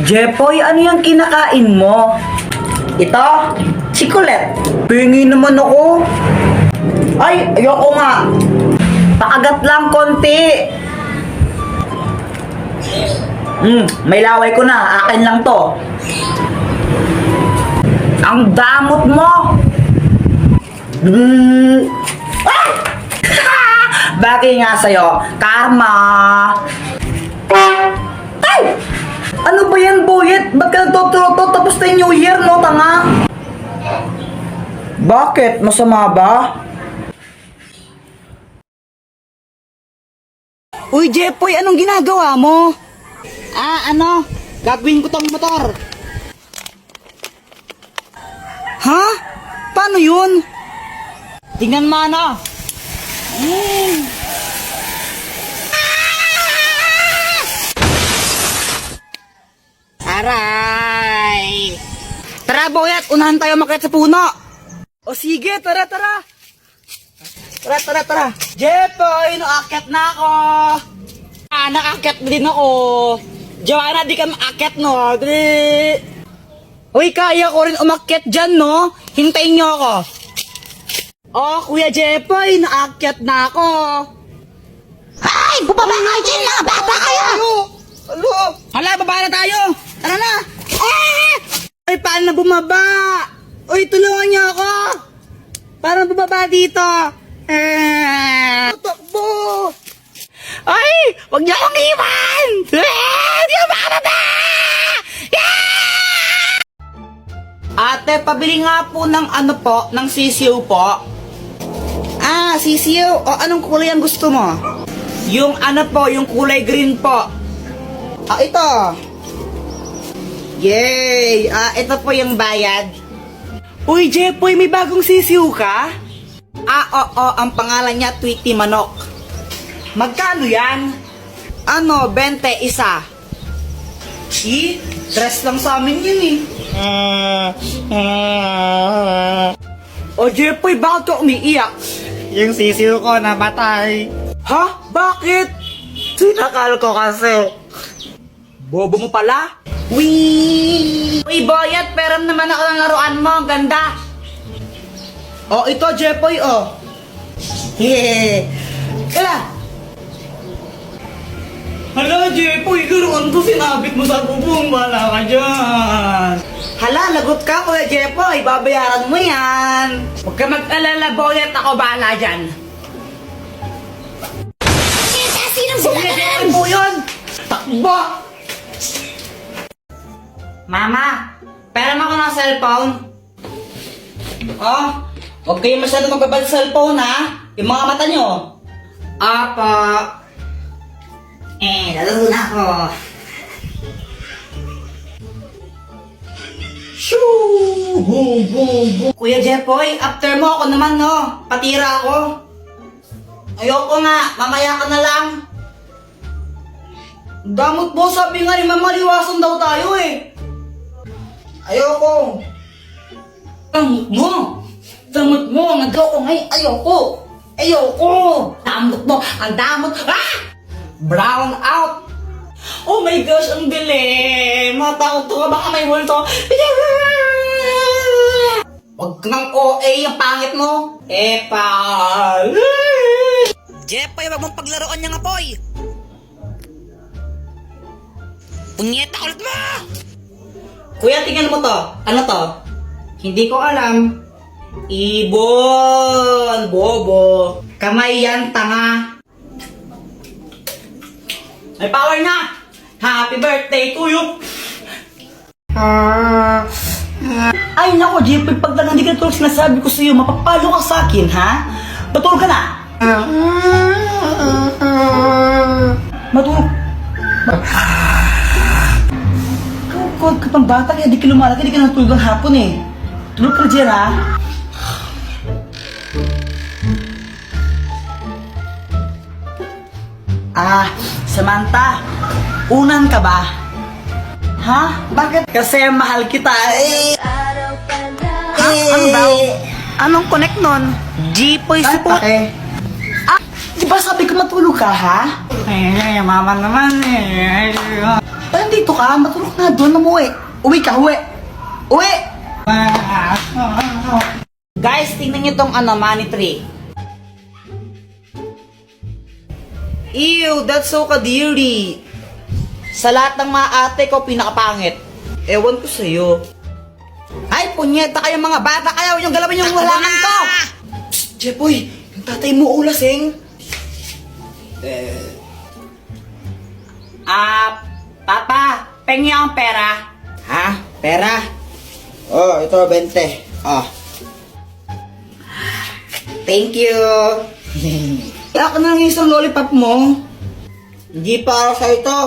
Jepoy, ano yung kinakain mo? Ito? Chikolet. Pingi naman ako. Ay, ayoko nga. Pakagat lang konti. May laway ko na. Akin lang to. Ang damot mo. Ah! Bagay nga sa'yo. Karma. Ay! Ano ba yan, Boyet? Ba't ka nagtututo tapos na yung New Year, no, tanga? Bakit? Masama ba? Uy, Jepoy, anong ginagawa mo? Gagawin ko tong motor. Ha? Paano yun? Tingnan mo, ano? Aray! Tara, Boyet, unahan tayo makit sa puno. O sige, tara. Tara. Jepoy, naakyat na ako. Naakyat din ako. Joanna, di ka maakyat, no? Dali. Uy, kaya ko rin umakyat dyan, no? Hintayin niyo ako. Oh, Kuya Jepoy, naakyat na ako. Ay! Bumaba kayo dyan! Mga bata kayo! Alo! Hala, baba na tayo! Tara na! Ay, paano na bumaba? Uy, tulungan niyo ako! Paano bumaba dito? Takbo! Ay! Huwag niyo akong iwan! Di ako makarada! Ate, pabili nga po ng ng sisiw po. Sisiw? O, anong kulay ang gusto mo? Yung yung kulay green po. Ito. Yay! Ito po yung bayad. Uy, Jepoy, may bagong sisiw ka? Oo, ang pangalan niya Tweety Manok. Magkano yan? 20 isa. Stress lang sa amin yun eh. O Jepoy, bakit ka umiiyak? Yung sisiw ko namatay. Ha? Bakit? Sinakal ko kasi. Bobo mo pala? Uy, Boyet, peram naman ako ng laruan mo. Ang ganda. Ito, Jepoy, Kaya. Hala, Jepoy, laruan to sinabit mo sa bubong. Wala ka dyan. Hala, lagot ka, Kuya Jepoy. Babayaran mo yan. Huwag ka mag-alala, Boyet. Ako bahala dyan. Sinong Kuya Jepoy po yun. Takbo! Mama, pera mo ako ng cellphone. Huwag kayo masyado magbabal sa cellphone, ha? Yung mga mata nyo. Apa. Lalaro na ako. Shoo! Boom, boom, boom. Kuya Jepoy, after mo ako naman, no? Patira ako. Ayoko nga, mamaya ka na lang. Damot mo, sabi nga ni Mama, liwasan daw tayo eh. Ayoko. Damot mo, nag-ako ngayon, ayoko. Damot mo, ang damot. Brown out. Oh my gosh, ang dilim. Matakot ka, baka may multo. Huwag nang OA yung pangit mo. Jepoy, wag mong paglaruan niya nga, boy. Punyeta ulit mo! Kuya, tingnan mo to. Ano to? Hindi ko alam. Ibon! Bobo! Kamay yan, tanga! May power na! Happy birthday to you! Ay nako, Jepoy, pag lang hindi ka tulog sinasabi ko sa'yo, mapapalo ka sa akin, ha? Matulog ka na! Matulog! Kung ka pang bata, kaya di ka lumalaki, di ka natulog ng hapon eh. Tulog ka dyan, ha? Samantha, unan ka ba? Ha? Bakit? Kasi mahal kita eh. Ano daw? Anong connect nun? Jepoy support. Di ba sabi ko matulog ka, ha? Mama naman eh. Hindi nandito ka? Matulog na doon, umuwi. Uwi ka, uwi. Uwi! Guys, tingnan niyo tong money tree. Ew, that's so kadiri. Sa lahat ng mga ate ko, pinakapangit. Ewan ko sa'yo. Ay, punyeta kayo mga bata kayo. Yung galawin yung halaman ko. Psst, Jepoy, yung tatay mo ulasing. Papa, pengi ang pera. Ha? Pera? Oh, ito, 20. Oh. Thank you. Kaya ka na ng isang lollipop mo. Hindi para sa ito.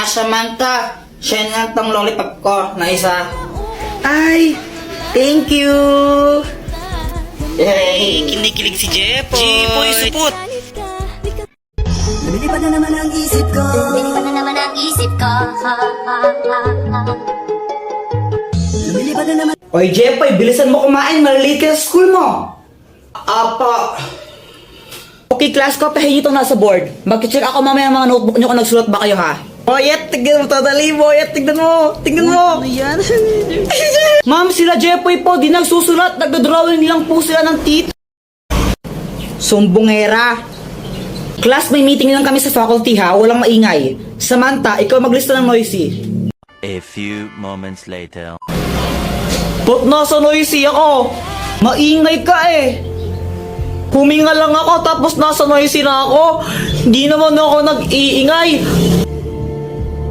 Samantha. Siya lang tong lollipop ko na isa. Ay, thank you. Hey, kinikilig si Jepoy. Jepoy, supot. Lumilipad na naman ang isip ko. Lumilipad na naman ang isip ko. Lumilipad na naman. Oy, Jepoy, bilisan mo kumain. Malilate ka sa school mo. Apa. Okay, class ko, pahingi itong nasa board. Mag-check ako mamaya mga notebook nyo kung nagsulat ba kayo, ha? Boyet, tignan mo, totally, Boyet, tignan mo. Tignan mo. Ano yan? Ma'am, sila Jepoy po, di nagsusulat. Nagdodrawing lang po sila ng tit. Sumbongera. Class, may meeting lang kami sa faculty, ha? Walang maingay. Samantha, ikaw maglista ng noisy. A few moments later. Ba't nasa noisy ako? Maingay ka eh. Huminga lang ako tapos nasa noisy na ako. Hindi naman ako nag-iingay.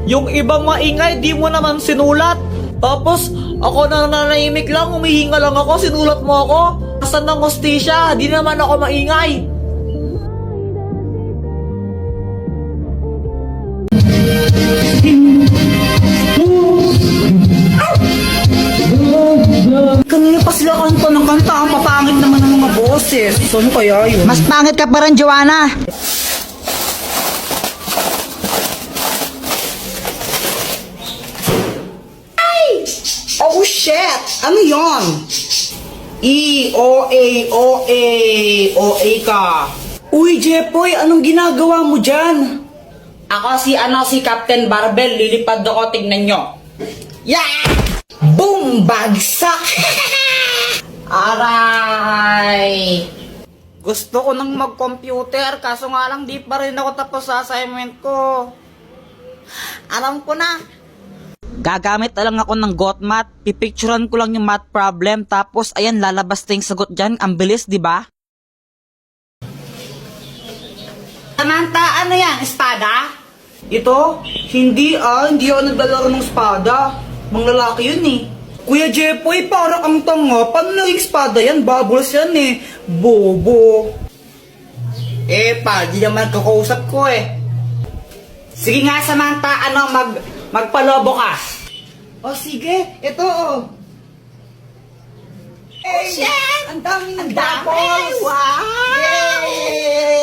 Yung ibang maingay, di mo naman sinulat. Tapos ako na nanahimik lang, humihinga lang ako, sinulat mo ako. Nasaan ng hostisya? Di naman ako maingay. Kanina pa sila kanta ng kanta. Ang papangit naman ng mga boses. Saan kaya yun? Mas pangit ka pa rin, Joanna. Oh shit! Ano yon? O-A ka. Uy, Jepoy, anong ginagawa mo dyan? Ako si Captain Barbell, lilipad ako, tignan nyo. Yeah! Boom! Bagsak! Aray! Gusto ko nang mag-computer, kaso nga lang di pa rin ako tapos sa assignment ko. Alam ko na. Gagamit na lang ako ng GotMath, pipicturean ko lang yung math problem, tapos ayan, lalabas na yung sagot dyan. Ang bilis, di ba? Samantha, ano yan? Espada? Ito? Hindi hindi ako naglalaro ng espada. Mga lalaki yun eh. Kuya Jepoy, parang ang tanga. Paano naging espada yan? Bubbles yan eh. Bobo. Di naman kakausap ko eh. Sige nga, Samantha, magpalobo ka. O sige, ito Hey, shit! Ang daming doubles! Wow! Yay!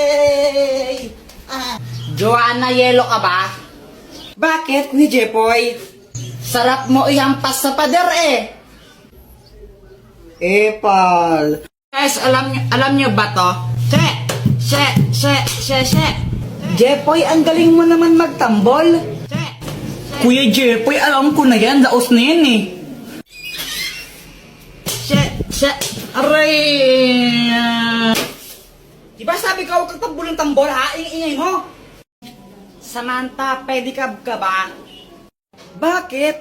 Joanna, yelo ka ba? Bakit, Kuya Jepoy? Sarap mo ihampas sa pader eh. Pal. Guys, alam nyo ba to? Jepoy, ang galing mo naman magtambol. Kuya Jepoy, alam ko na yan. Laos na yan eh. Aray! Diba sabi ka huwag kang tambol ng tambol ha? Ingay mo. Samantha, pedicab ka ba? Bakit?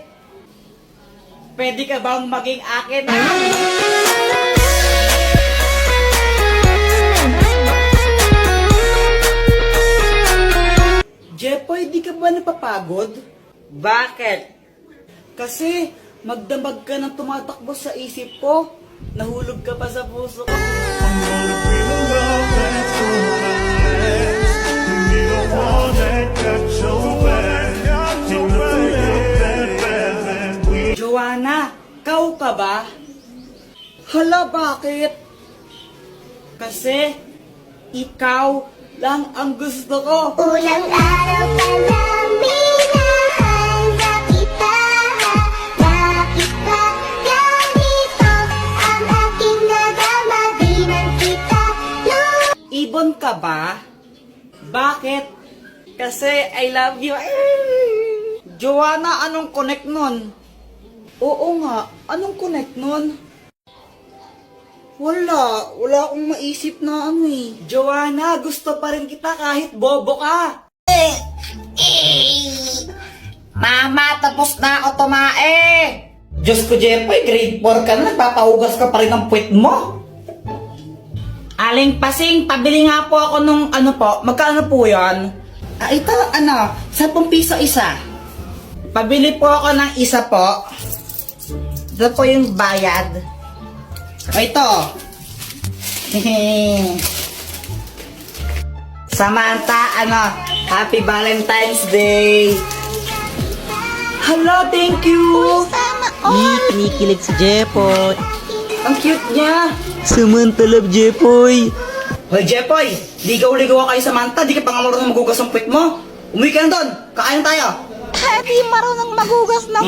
Pwede ka bang maging akin? Jepoy, di ka ba napapagod? Bakit? Kasi magdamag ka ng tumatakbo sa isip ko. Nahulog ka pa sa puso ko. Joanna, kau ka ba? Hala, bakit? Kasi ikaw lang ang gusto ko. Ulang araw pa lang minahanda kita. Bakit ba ganito ang aking nadama? Di man kita Ibon ka ba? Bakit? Kasi I love you. Joanna, anong connect nun? Oo nga, anong connect nun? Wala akong maisip na ano eh. Joanna, gusto pa rin kita kahit bobo ka. Mama, tapos na ako tumae. Diyos ko, Jepoy, grade 4 ka na, nagpapahugas ka pa rin ng puwet mo. Aling Pasing, pabili nga po ako nung ano po, magkano po yan? Ito, 10 piso isa. Pabili po ako ng isa po. Ito po yung bayad. Ito. Samantha, Happy Valentine's Day. Hello, thank you. Kinikilig si Jepoy. Ang cute niya. Samantalab, Jepoy. Hoy, Jepoy, ligaw-ligaw kayo Samantha, di ka pa nga marunong magugas ng puwet mo. Umuwi ka na doon, kakain tayo. Di marunong magugas ng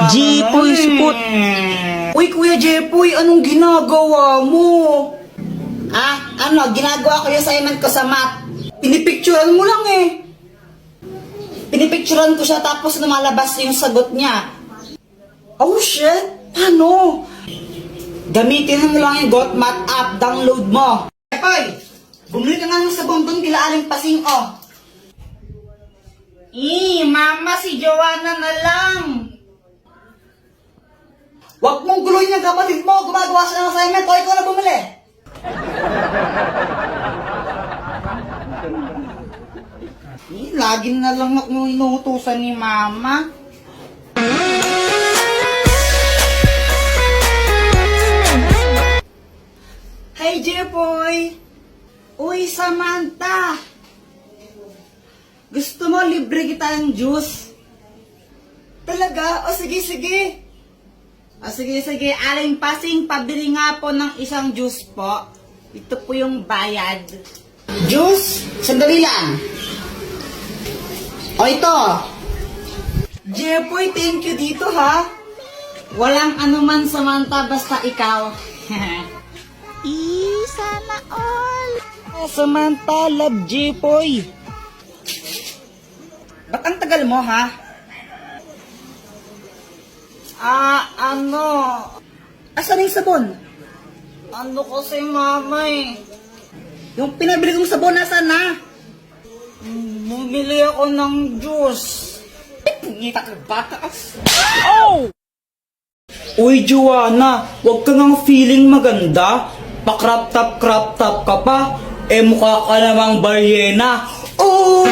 Jepoy, supot. Uy, Kuya Jepoy, anong ginagawa mo? Ginagawa ko yung assignment ko sa math. Pinipicturean mo lang eh. Pinipicturean ko siya tapos lumalabas yung sagot niya. Oh shit, paano? Gamitin mo lang yung GotMath app, download mo. Jepoy, bumili ka nga ng sabon doon bila Aling Pasing, oh. Mama, si Joanna na lang. Huwag mong guluhin yung kapatid mo. Gumagawa siya ng assignment. O, ikaw na bumili. Lagi na lang ako inuutusan ni Mama. Hey, Jepoy. Uy, Samantha. Gusto mo libre kita ng juice? Talaga? O sige, sige. O sige, sige. Aling Pasing, pabili nga po ng isang juice po. Ito po yung bayad. Juice? Sandali lang. O ito. Jepoy, thank you dito ha. Walang anuman Samantha, basta ikaw. Sana all. Samantha, love Jepoy. Ba't ang tagal mo, ha? Asan yung sabon? Ano kasi, Mama, eh? Yung pinabili kong sabon, asan na? Bumili ako ng juice. Pungita ka, bata. Oh! Uy, Joanna, huwag ka ngang feeling maganda. Pa-crop top ka pa. Mukha ka namang balyena. Oh!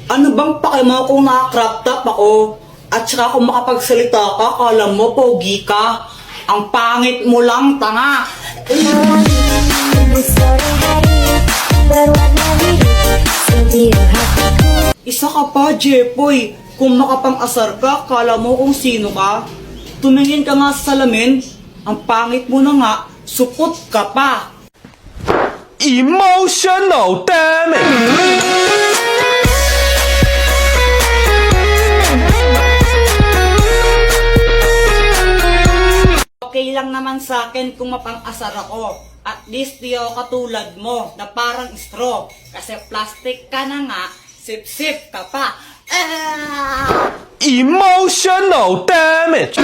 Ano bang pakimo kung naka-crop top ako? At saka kung makapagsalita ka, kala mo pogi ka. Ang pangit mo lang, tanga. Isa ka pa, Jepoy. Kung makapang-asar ka, kala mo kung sino ka. Tumingin ka nga sa salamin. Ang pangit mo na nga, supot ka pa. Emotional damage! Okay lang naman sa akin kung mapang-asar ako. At least di ako katulad mo na parang straw. Kasi plastic ka na nga, sip-sip ka pa. Emotional damage!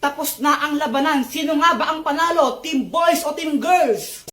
Tapos na ang labanan. Sino nga ba ang panalo? Team boys o team girls?